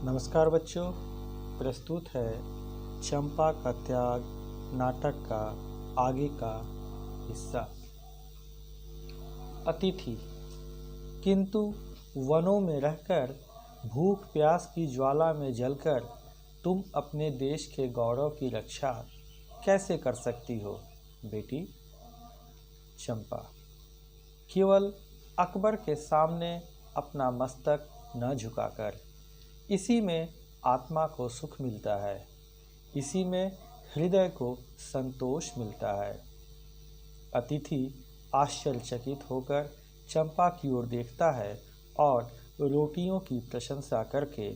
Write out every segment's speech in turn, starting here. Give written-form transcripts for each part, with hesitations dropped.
नमस्कार बच्चों, प्रस्तुत है चंपा का त्याग नाटक का आगे का हिस्सा। अतिथि। किंतु वनों में रहकर भूख प्यास की ज्वाला में जलकर तुम अपने देश के गौरव की रक्षा कैसे कर सकती हो बेटी? चंपा। केवल अकबर के सामने अपना मस्तक न झुकाकर, इसी में आत्मा को सुख मिलता है, इसी में हृदय को संतोष मिलता है। अतिथि आश्चर्यचकित होकर चंपा की ओर देखता है और रोटियों की प्रशंसा करके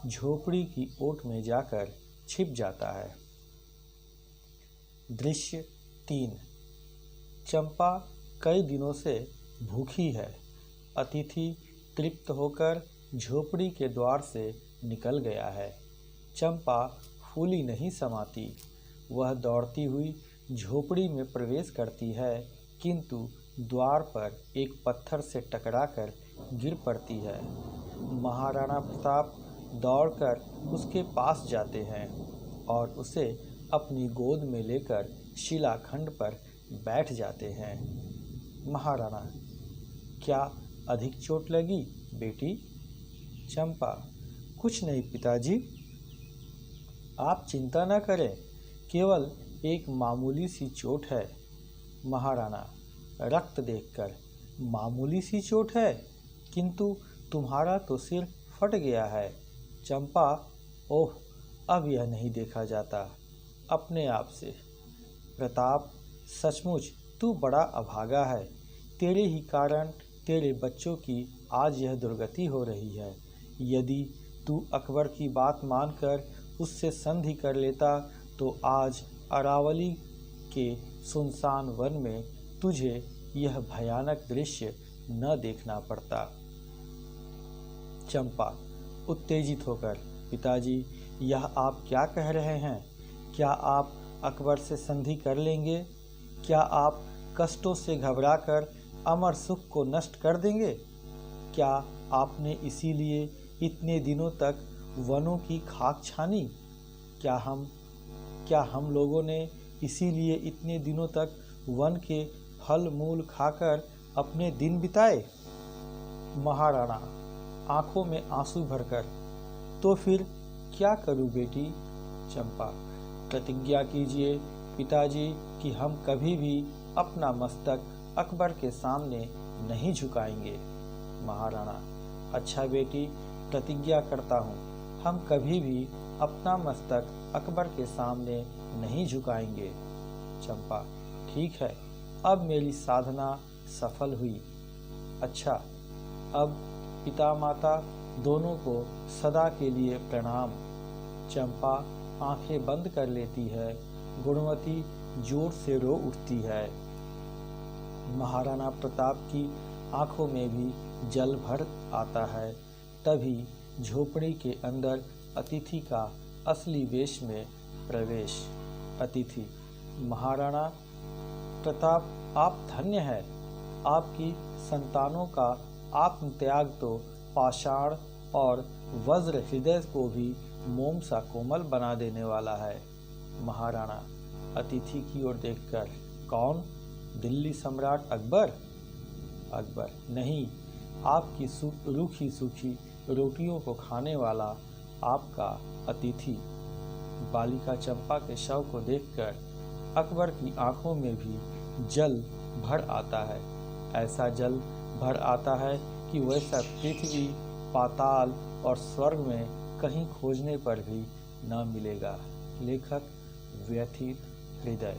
झोपड़ी की ओट में जाकर छिप जाता है। दृश्य 3। चंपा कई दिनों से भूखी है। अतिथि तृप्त होकर झोपड़ी के द्वार से निकल गया है। चंपा फूली नहीं समाती। वह दौड़ती हुई झोपड़ी में प्रवेश करती है, किंतु द्वार पर एक पत्थर से टकराकर गिर पड़ती है। महाराणा प्रताप दौड़कर उसके पास जाते हैं और उसे अपनी गोद में लेकर शिलाखंड पर बैठ जाते हैं। महाराणा। क्या अधिक चोट लगी बेटी? चंपा। कुछ नहीं पिताजी, आप चिंता न करें, केवल एक मामूली सी चोट है। महाराणा रक्त देखकर। मामूली सी चोट है, किंतु तुम्हारा तो सिर फट गया है। चंपा। ओह, अब यह नहीं देखा जाता अपने आप से। प्रताप, सचमुच तू बड़ा अभागा है। तेरे ही कारण तेरे बच्चों की आज यह दुर्गति हो रही है। यदि तू अकबर की बात मानकर उससे संधि कर लेता तो आज अरावली के सुनसान वन में तुझे यह भयानक दृश्य न देखना पड़ता। चंपा उत्तेजित होकर। पिताजी, यह आप क्या कह रहे हैं? क्या आप अकबर से संधि कर लेंगे? क्या आप कष्टों से घबराकर अमर सुख को नष्ट कर देंगे? क्या आपने इसीलिए इतने दिनों तक वनों की खाक छानी? क्या हम लोगों ने इसीलिए इतने दिनों तक वन के फल मूल खाकर अपने दिन बिताए? महाराणा आंखों में आंसू भरकर। तो फिर क्या करूं बेटी? चंपा। प्रतिज्ञा कीजिए पिताजी कि हम कभी भी अपना मस्तक अकबर के सामने नहीं झुकाएंगे। महाराणा। अच्छा बेटी, प्रतिज्ञा करता हूँ, हम कभी भी अपना मस्तक अकबर के सामने नहीं झुकाएंगे। चंपा। ठीक है, अब मेरी साधना सफल हुई। अच्छा, अब पिता माता दोनों को सदा के लिए प्रणाम। चंपा आंखें बंद कर लेती है। गुणवती जोर से रो उठती है। महाराणा प्रताप की आंखों में भी जल भर आता है। तभी झोपड़ी के अंदर अतिथि का असली वेश में प्रवेश। अतिथि। महाराणा प्रताप, आप धन्य हैं। आपकी संतानों का आत्मत्याग तो पाषाण और वज्र हृदय को भी मोम सा कोमल बना देने वाला है। महाराणा अतिथि की ओर देखकर। कौन? दिल्ली सम्राट अकबर? अकबर। नहीं, आपकी रूखी सूखी रोटियों को खाने वाला आपका अतिथि। बालिका चंपा के शव को देखकर अकबर की आंखों में भी जल भर आता है। ऐसा जल भर आता है कि वैसा पृथ्वी, पाताल और स्वर्ग में कहीं खोजने पर भी न मिलेगा। लेखक व्यथित हृदय।